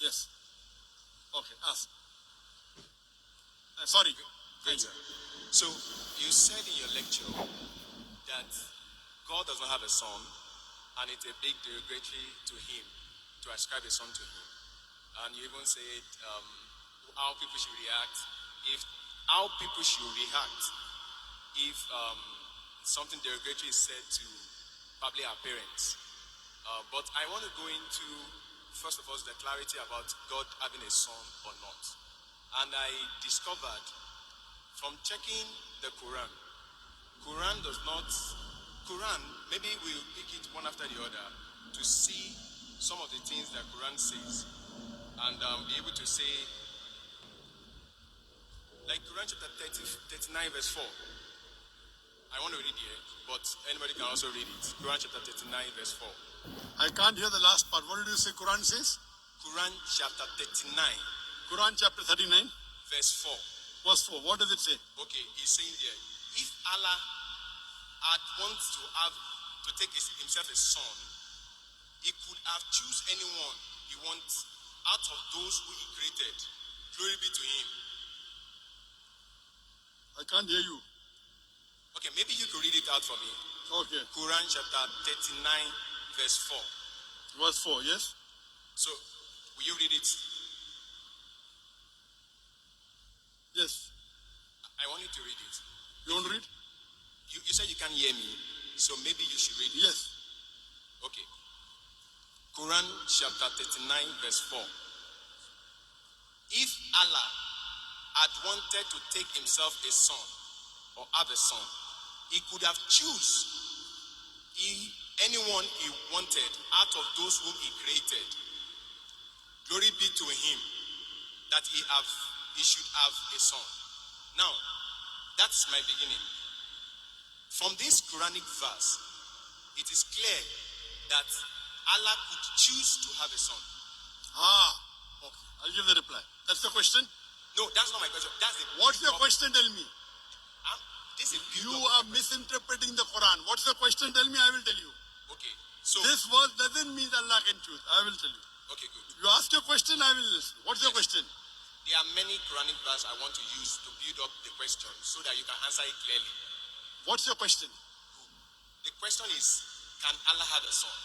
Yes. Okay, ask. Sorry. Great, sir. So, you said in your lecture that God does not have a son, and it's a big derogatory to him to ascribe a son to him. And you even said how people should react if something derogatory is said to probably our parents. But I want to go into, first of all, the clarity about God having a son or not. And I discovered from checking the Quran, maybe we'll pick it one after the other to see some of the things that Quran says and be able to say, like Quran chapter 39 verse 4. I want to read here, but anybody can also read it. Quran chapter 39 verse 4. I can't hear the last part. What did you say Quran says? Quran chapter 39. Quran chapter 39. Verse 4. Verse 4. What does it say? Okay, he's saying there, if Allah had wanted to take himself a son, he could have choose anyone he wants out of those who he created. Glory be to him. I can't hear you. Okay, maybe you could read it out for me. Okay. Quran chapter 39 verse 4. Verse 4, yes? So, will you read it? Yes. I want you to read it. You want to read? You said you can't hear me, so maybe you should read it. Yes. Okay. Quran chapter 39 verse 4. If Allah had wanted to take himself a son or have a son, he could have choose anyone he wanted out of those whom he created. Glory be to him that he should have a son. Now, that's my beginning. From this Quranic verse, it is clear that Allah could choose to have a son. Okay. I'll give the reply. That's the question? No, that's not my question. What's your question? Tell me. This is You are misinterpreting the Quran. What's the question? Tell me, I will tell you. Okay. So this verse doesn't mean Allah can choose. I will tell you. Okay, good. You ask your question, I will listen. What's your question? There are many Quranic verses I want to use to build up the question so that you can answer it clearly. What's your question? The question is, can Allah have a son?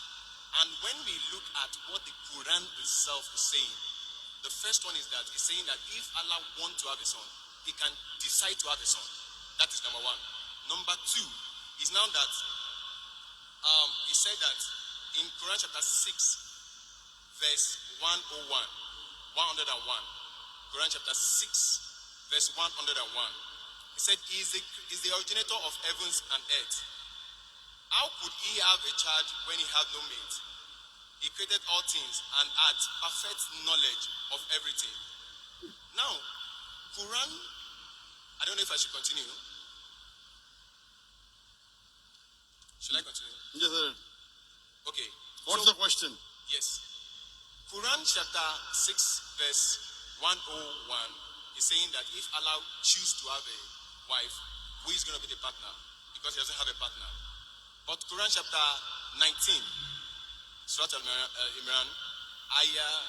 And when we look at what the Quran itself is saying, the first one is that it's saying that if Allah wants to have a son, he can decide to have a son. That is number one. Number two is now that he said that in Quran chapter 6, verse 101, Quran chapter 6, verse 101, he said, he is the originator of heavens and earth. How could he have a child when he had no mate? He created all things and had perfect knowledge of everything. Now, Quran, I don't know if I should continue. Should I continue? Yes, sir. Okay. What's the question? Yes. Quran chapter 6 verse 101 is saying that if Allah chooses to have a wife, who is going to be the partner? Because he doesn't have a partner. But Quran chapter 19, Surah Al-Imran, ayah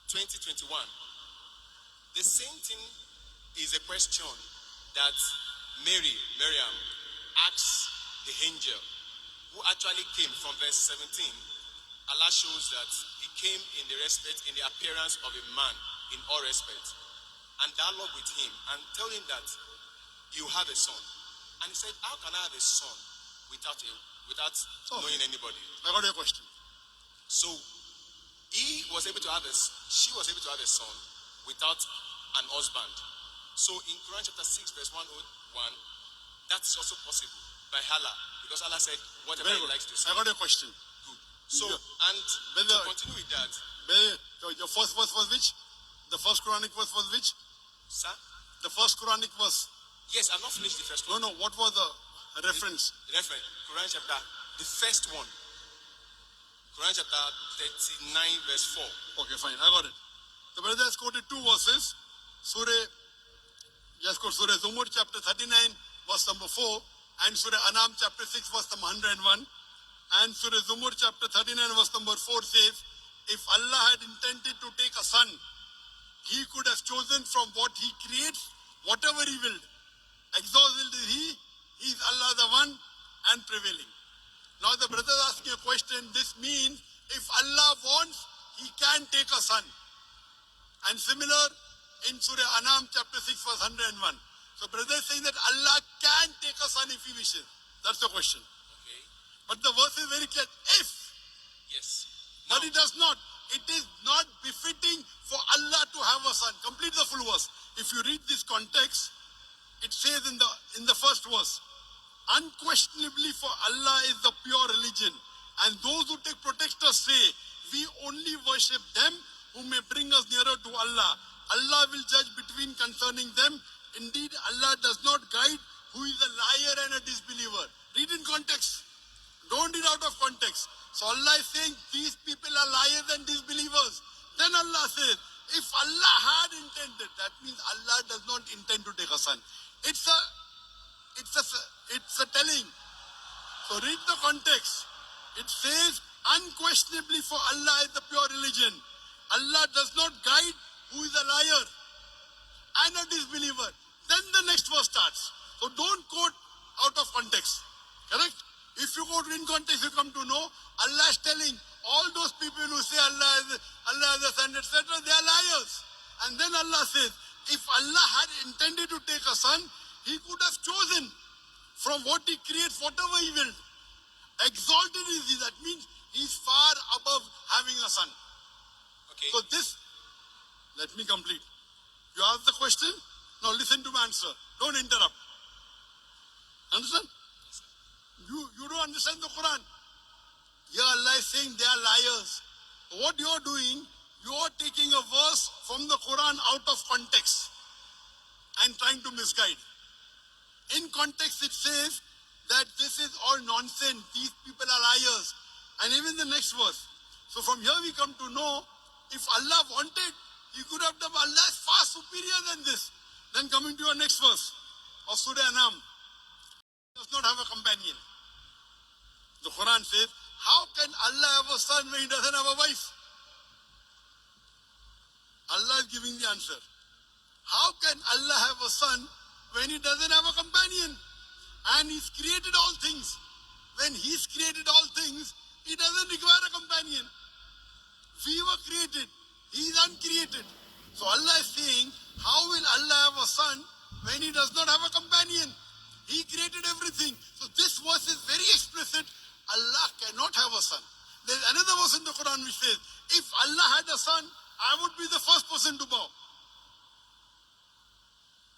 20-21. The same thing is a question that Miriam asks the angel, who actually came from verse 17. Allah shows that he came in the appearance of a man in all respect, and dialogue with him and tell him that you have a son. And he said, how can I have a son without knowing anybody? I got your question. So she was able to have a son without an husband. So in Quran chapter 6 verse 101, that's also possible by Allah, because Allah said whatever he likes to say. I got your question. Good. So and to continue with that, your first verse was which? The first Quranic verse was which? Sir? The first Quranic verse. Yes, I've not finished the first one. No, what was the reference? The reference, Quran chapter, the first one. Quran chapter 39 verse 4. Okay, fine, I got it. The brother has quoted two verses. Surah Zumur chapter 39 verse number 4 and Surah Anam chapter 6 verse number 101. And Surah Zumur chapter 39 verse number 4 says, if Allah had intended to take a son, he could have chosen from what he creates, whatever he willed. Exalted is he is Allah the one and prevailing. Now the brother is asking a question. This means if Allah wants, he can take a son. And similar in Surah Anam chapter 6 verse 101. So brother is saying that Allah can take a son if he wishes. That's the question. Okay. But the verse is very clear. If. Yes. But it does not. It is not befitting for Allah to have a son. Complete the full verse. If you read this context, it says in the first verse, unquestionably for Allah is the pure religion, and those who take protectors say, we only worship them who may bring us nearer to Allah. Allah will judge between concerning them. Indeed, Allah does not guide who is a liar and a disbeliever. Read in context. Don't read out of context. So Allah is saying these people are liars and disbelievers. Then Allah says, if Allah had intended, that means Allah does not intend to take a son. It's a telling. So read the context. It says, unquestionably for Allah is the pure religion. Allah does not guide who is a liar and a disbeliever. Then the next verse starts. So don't quote out of context. Correct? If you quote in context, you come to know Allah is telling all those people who say Allah is a son, etc., they are liars. And then Allah says, if Allah had intended to take a son, he could have chosen from what he creates, whatever he will. Exalted is he. That means he's far above having a son. Okay. So this, let me complete. You ask the question, now listen to my answer. Don't interrupt. Understand? You don't understand the Quran. Here Allah is saying they are liars. What you are doing, you are taking a verse from the Quran out of context and trying to misguide. In context it says that this is all nonsense. These people are liars. And even the next verse. So from here we come to know, if Allah wanted, he could have done. Allah is far superior than this. Then coming to your next verse of Surah Anam, does not have a companion. The Quran says, how can Allah have a son when he doesn't have a wife? Allah is giving the answer. How can Allah have a son when he doesn't have a companion? And he's created all things. When he's created all things, he doesn't require a companion. We were created. He is uncreated. So Allah is saying, how will Allah have a son when he does not have a companion? He created everything. So this verse is very explicit. Allah cannot have a son. There's another verse in the Quran which says, if Allah had a son, I would be the first person to bow.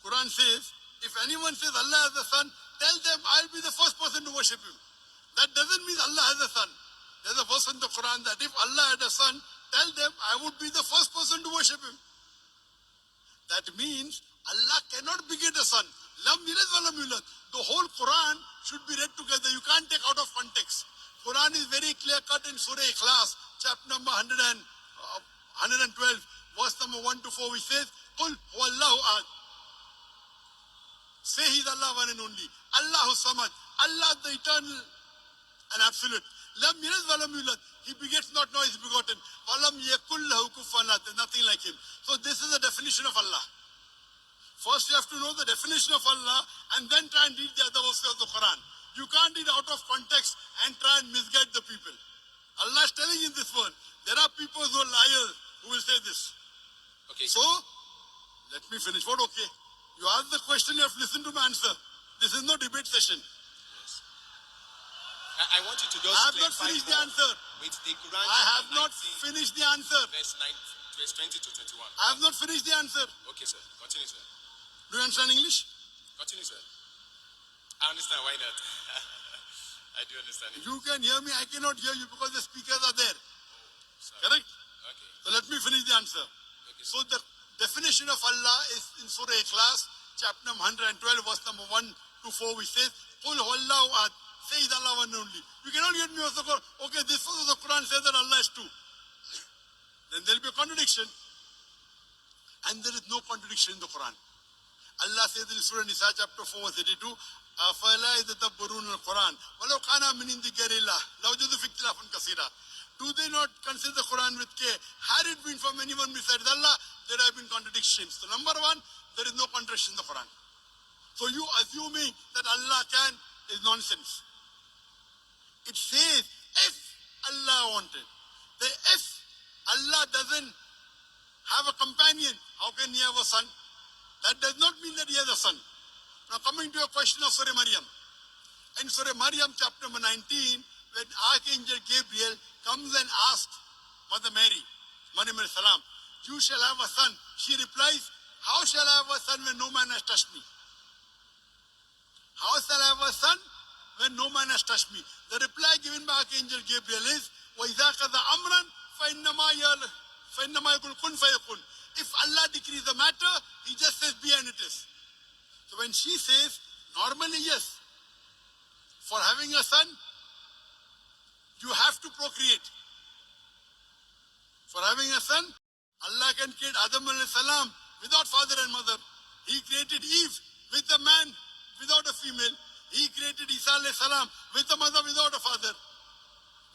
Quran says, if anyone says Allah has a son, tell them I'll be the first person to worship him. That doesn't mean Allah has a son. There's a verse in the Quran that if Allah had a son, tell them I would be the first person to worship him. That means Allah cannot beget a son. Lam yalid wa lam yulad. The whole Quran should be read together. You can't take out of context. Quran is very clear cut in Surah Ikhlas, chapter number 112, verse number 1 to 4, which says, Qul huwallahu ahad. Say he's Allah one and only. Allahu samad. Allah the eternal and absolute. Lam yalid wa lam yulad. He begets not, nor is begotten. Walam yakul lahu kufuwan ahad. There's nothing like him. So this is the definition of Allah. First you have to know the definition of Allah and then try and read the other verses of the Quran. You can't read out of context and try and misguide the people. Allah is telling in this word, there are people who are liars who will say this. Okay. So, let me finish. What okay? You ask the question, you have to listen to my answer. This is no debate session. Yes. I want you to just I have not finished the answer. With the Quran, I have not finished the answer. Verse 20 to 21. I have not finished the answer. Okay, sir. Continue, sir. Do you understand English? Continue, sir. I understand. Why not? I do understand it. You can hear me. I cannot hear you because the speakers are there. Sorry. Correct? Okay. So let me finish the answer. Okay, So the definition of Allah is in Surah Ikhlas, chapter number 112, verse number 1 to 4, which says, Qul huwallahu ahad. Say is Allah one only. You cannot get me also, okay, this verse of the Quran says that Allah is two. Then there will be a contradiction. And there is no contradiction in the Quran. Allah says in Surah Nisa chapter 4 verse 82, أَفَلَا يَتَدَبَّرُونَ الْقُرْآنَ وَلَوْ كَانَ مِنْ عِنْدِ غَيْرِ اللَّهِ لَوَجَدُوا فِيهِ اخْتِلَافًا كَثِيرًا. Do they not consider the Quran with care? Had it been from anyone besides Allah, there have been contradictions. So number one, there is no contradiction in the Quran. So you assuming that Allah can is nonsense. It says, if Allah wanted. If Allah doesn't have a companion, how can he have a son? That does not mean that he has a son. Now coming to your question of Surah Maryam. In Surah Maryam chapter number 19, when Archangel Gabriel comes and asks Mother Mary, Maryam salam, you shall have a son. She replies, how shall I have a son when no man has touched me? How shall I have a son when no man has touched me? The reply given by Archangel Gabriel is, وَإِذَا قَضَى أَمْرًا فَإِنَّمَا يَقُولُ كُنْ فَيَكُنْ. If Allah decrees the matter, He just says be and it is. So when she says, normally yes, for having a son, you have to procreate. For having a son, Allah can create Adam alayhi salam without father and mother. He created Eve with a man without a female. He created Isa alayhi salam with a mother without a father.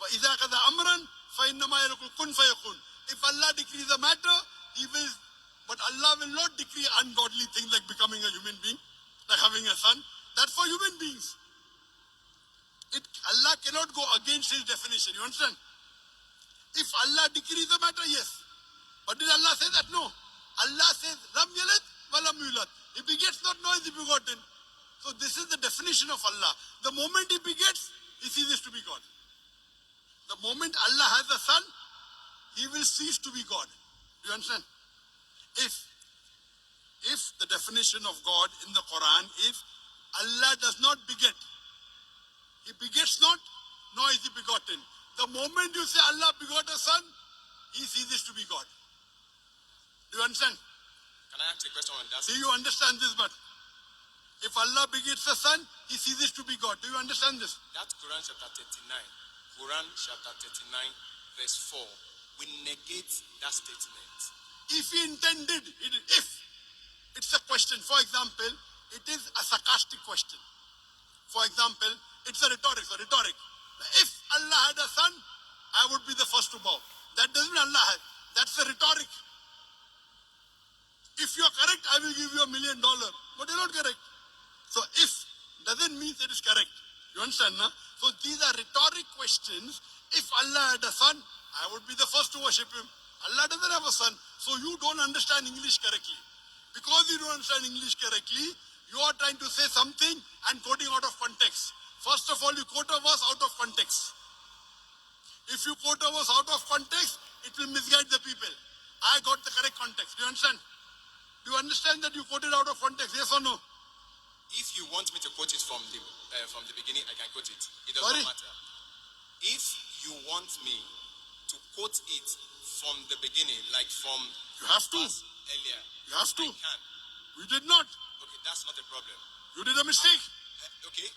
وَإِذَا قَضَى أَمْرًا فَإِنَّمَا يَقُولُ كُنْ فَيَكُنْ. If Allah decrees a matter, He will, but Allah will not decree ungodly things like becoming a human being, like having a son. That's for human beings. Allah cannot go against His definition. You understand? If Allah decrees the matter, yes. But did Allah say that? No. Allah says, Lam yalid wa lam yulad. He begets not, nor is He begotten. So this is the definition of Allah. The moment He begets, He ceases to be God. The moment Allah has a son, He will cease to be God. Do you understand? If the definition of God in the Quran is Allah does not beget, He begets not, nor is He begotten. The moment you say Allah begot a son, He ceases to be God. Do you understand? Can I ask a question on that? Do you understand this? But if Allah begets a son, He ceases to be God. Do you understand this? That Quran chapter 39, Quran chapter 39, verse 4, we negate that statement. If He intended, if it's a question, for example, it is a sarcastic question. For example, it's a rhetoric. If Allah had a son, I would be the first to bow. That doesn't mean Allah had. That's a rhetoric. If you're correct, I will give you $1 million. But you're not correct. So if doesn't mean it is correct. You understand, no? So these are rhetoric questions. If Allah had a son, I would be the first to worship Him. Allah doesn't have a son. So you don't understand English correctly. Because you don't understand English correctly, you are trying to say something and quoting out of context. First of all, you quote a verse out of context. If you quote a verse out of context, it will misguide the people. I got the correct context. Do you understand? Do you understand that you quoted out of context? Yes or no? If you want me to quote it from the beginning, I can quote it. It does Sorry? not matter. If you want me to quote it from the beginning, like from You have to. earlier, You have to. I can. You did not. Okay, that's not a problem. You did a mistake. Okay.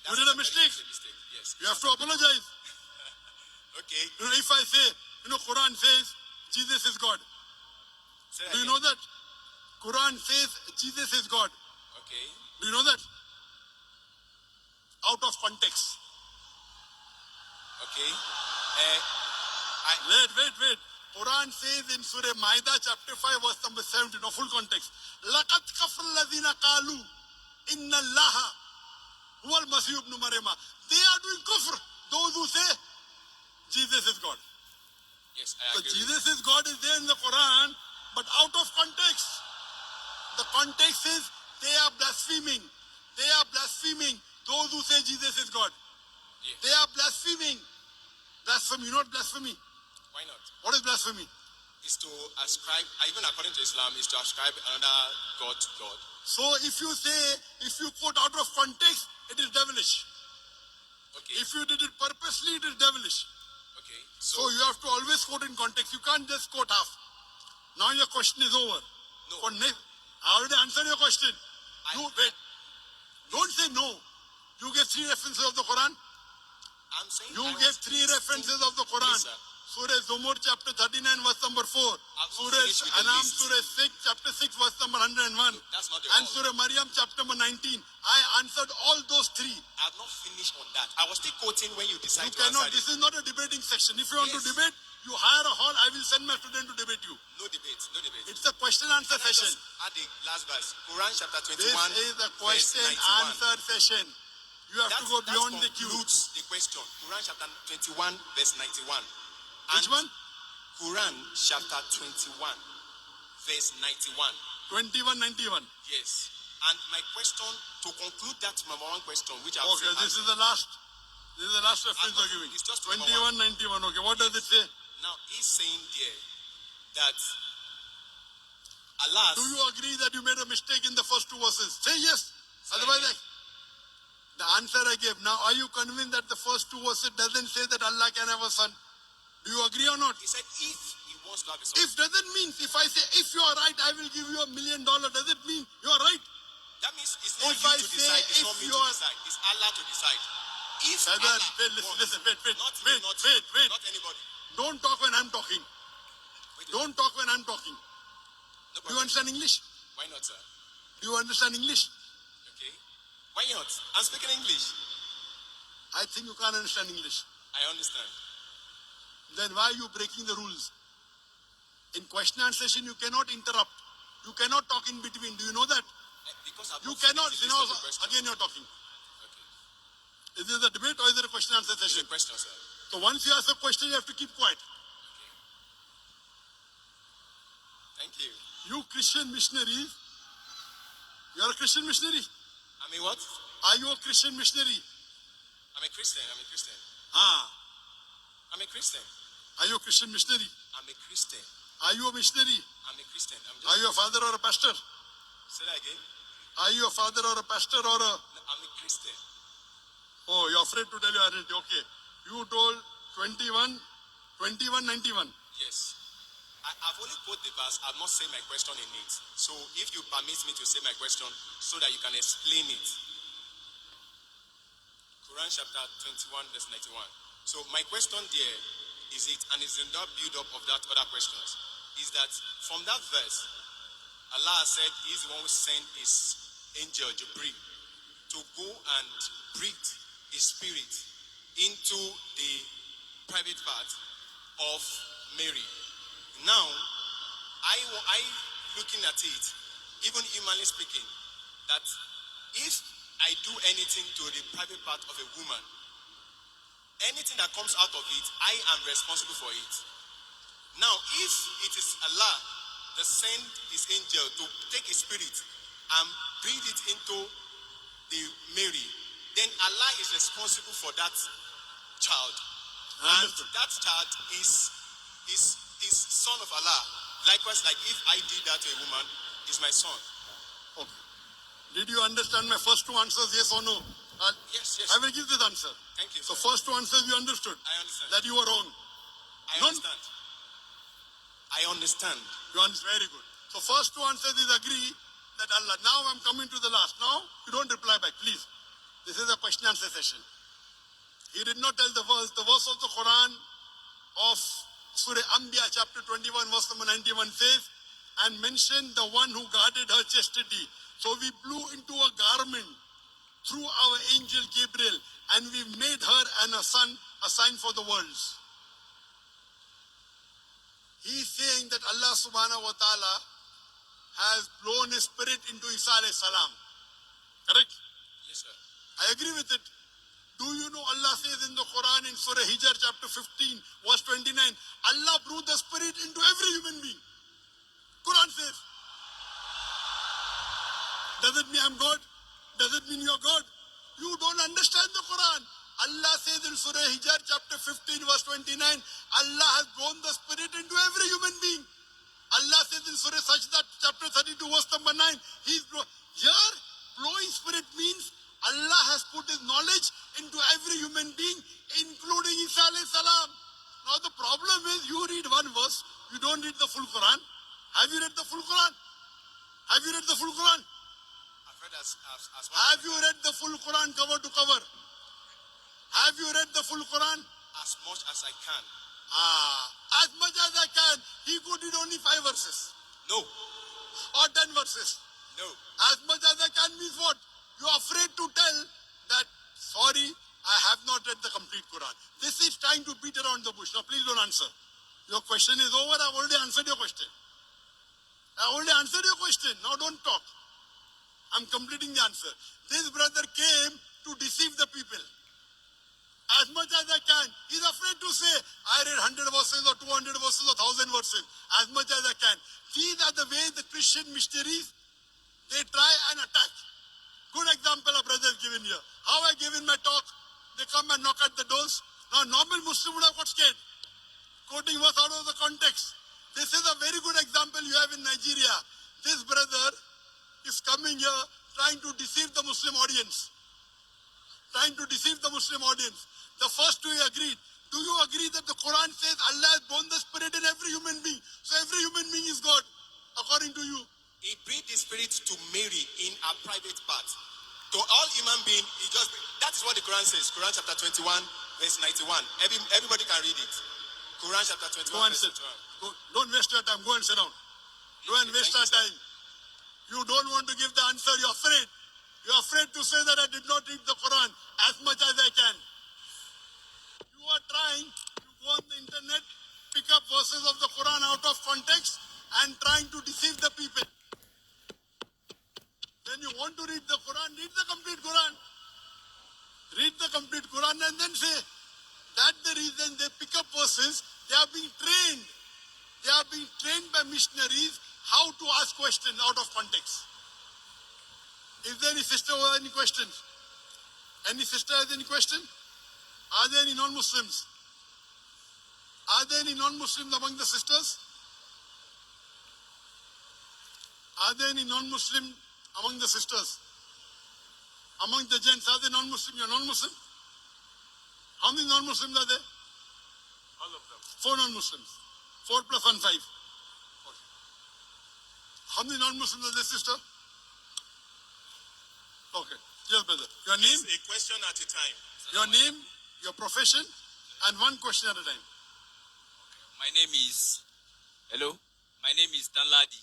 You did a mistake. Mistake. Yes. You have to apologize. Okay. You know, if I say, Quran says Jesus is God. Say Do you again. know that? Quran says Jesus is God. Okay. Do you know that? Out of context. Okay. Wait. Quran says in Surah Maida chapter 5 verse number 17, no full context. لَقَدْ كَفَرَ الَّذِينَ قَالُوا إِنَّ اللَّهَ هُوَ الْمَسِيحُ ابْنُ مَرْيَمَ. They are doing kufr. Those who say Jesus is God. Yes, So I agree. Jesus is God is there in the Quran, but out of context. The context is they are blaspheming. They are blaspheming those who say Jesus is God. Yes. They are blaspheming. Blasphemy, not blasphemy. Why not? What is blasphemy? Is to ascribe, even according to Islam, is to ascribe another God to God. So if you quote out of context, it is devilish. Okay. If you did it purposely, it is devilish. Okay. So you have to always quote in context. You can't just quote half. Now your question is over. No. I already answered your question. Wait. Don't say no. You gave 3 references of the Quran. I'm saying You I gave was 3 references of the Quran. Yes, sir. Surah Zumur chapter 39 verse number 4. Surah finished with the Anam list. Surah 6 chapter 6 verse number 101. That's not the And all. Surah Maryam chapter number 19. I answered all those 3. I have not finished on that. I was still quoting when you decide You to answer cannot. This is not a debating section. If you want to Yes. debate, you hire a hall. I will send my student to debate you. No debate, no debate. It's a question answer Can I session. just add the last verse? Quran chapter This 21, is a verse question 91. answer session. You have to go beyond the queue. concludes the question. Quran chapter 21, verse 91. Which one? Quran chapter 21, verse 91. 2191. Yes. And my question, to conclude that number one question, which I've Okay, this is the last. This is the last reference you're giving. It's just number 2191. Okay, what does it say? Now, he's saying there that Allah. Do you agree that you made a mistake in the first two verses? Say yes. Say Otherwise, again. the answer I gave. Now, are you convinced that the first two verses doesn't say that Allah can have a son? Do you agree or not? He said if he wants to have a son. If doesn't mean, if I say, if you are right, I will give you $1 million, does it mean you are right? That means it's not If you I to say decide, it's if not me you to are- decide. It's Allah to decide. If Brother, Allah wait, wants, listen, wait, not me, wait, not wait, you, wait. not anybody. Don't talk when I'm talking. Wait, Don't talk when I'm talking. no Do you problem. understand English? Why not, sir? Do you understand English? Okay. Why not? I'm speaking English. I think you can't understand English. I understand. Then why are you breaking the rules? In question and answer session, you cannot interrupt. You cannot talk in between. Do you know that? Because I've You not cannot. finished You the know, list of the question. again you're talking. Okay. Is this a debate or is it a question and answer It's a session? question, sir. So once you ask a question, you have to keep quiet. Okay. Thank you. You Christian missionaries, you're a Christian missionary. I mean what? Are you a Christian missionary? I'm a Christian. I'm a Christian. Ah. I'm a Christian. Are you a Christian missionary? I'm a Christian. Are you a missionary? I'm a Christian. Are you a father or a pastor? Say that again. Are you a father or a pastor or a... No, I'm a Christian. Oh, you're afraid to tell your identity. Okay. You told 2191. Yes. I've only quoted the verse. I've not said my question in it. So if you permit me to say my question so that you can explain it. Quran chapter 21 verse 91. So my question there is it, and it's in that build-up of that other questions, is that from that verse, Allah said He is the one who sent His angel Jibreel to go and breathe His spirit into the private part of Mary. Now, I looking at it, even humanly speaking, that if I do anything to the private part of a woman, anything that comes out of it, I am responsible for it. Now, if it is Allah that sent His angel to take His spirit and breathe it into the Mary, then Allah is responsible for that child. And that child is son of Allah. Likewise, like if I did that to a woman, is my son. Okay. Did you understand my first two answers, yes or no? Yes. I will give this answer. Thank you, So sir. first two answers you understood. I understand. That you were wrong. I None? understand. I understand. You understand? Very good. So first two answers is agree that Allah. Now I'm coming to the last. Now you don't reply back, please. This is a question answer session. He did not tell the verse. The verse of the Quran of Surah Anbiya chapter 21 verse number 91 says, and mentioned the one who guarded her chastity. So we blew into a garment through our angel Gabriel, and we made her and her son a sign for the worlds. He's saying that Allah subhanahu wa ta'ala has blown his spirit into Isa alayhi salam. Correct? Yes, sir. I agree with it. Do you know Allah says in the Quran in Surah Hijr chapter 15 verse 29, Allah blew the spirit into every human being. Quran says. Does it mean I'm God? Does it mean you're God? You don't understand the Quran. Allah says in Surah Hijr chapter 15 verse 29, Allah has blown the spirit into every human being. Allah says in Surah Sajda chapter 32 verse number 9, here blowing spirit means Allah has put His knowledge into every human being, including Isa alayhi salam. Now the problem is you read one verse, you don't read the full Quran. Have you read the full Quran? Have you read the full Quran? I've read as Have you read the full Quran cover to cover? Have you read the full Quran? as much as I can. As much as I can. He could read only 5 verses. No. Or 10 verses. No. As much as I can means what? You are afraid to tell that is trying to beat around the bush. Now please don't answer. Your question is over. I've already answered your question. I already answered your question. Now don't talk. I'm completing the answer. This brother came to deceive the people. As much as I can. He's afraid to say, I read 100 verses or 200 verses or 1,000 verses. As much as I can. These are the ways the Christian missionaries, they try and attack. Good example a brother has given here. How I gave in my talk, they come and knock at the doors. Now normal Muslim would have got scared. Quoting was out of the context. This is a very good example you have in Nigeria. This brother is coming here trying to deceive the Muslim audience. Trying to deceive the Muslim audience. The first two he agreed. Do you agree that the Quran says Allah has born the spirit in every human being? So every human being is God, according to you. He breathed the spirit to Mary in a private part. To all human beings, that is what the Quran says. Quran chapter 21, verse 91. Everybody can read it. Quran chapter 21, verse 91. Don't waste your time. Go and sit down. Don't waste our time. You don't want to give the answer. You're afraid. You're afraid to say that I did not read the Quran as much as I can. You are trying to go on the internet, pick up verses of the Quran out of context and trying to deceive the people. When you want to read the Quran, read the complete Quran. Read the complete Quran and then say, that's the reason they pick up verses. They are being trained. They are being trained by missionaries how to ask questions out of context. Is there any sister who has any questions? Any sister has any question? Are there any non-Muslims? Are there any non-Muslims among the sisters? Are there any non-Muslim among the sisters? Among the gents, are there non-Muslim? You're non-Muslim? How many non-Muslims are there? All of them. 4 non-Muslims. 4 plus 1, 5. Okay. How many non-Muslims are there, sister? Okay. Yes, brother. Your name? It's a question at a time. Your name, your profession, and one question at a time. My name is Danladi.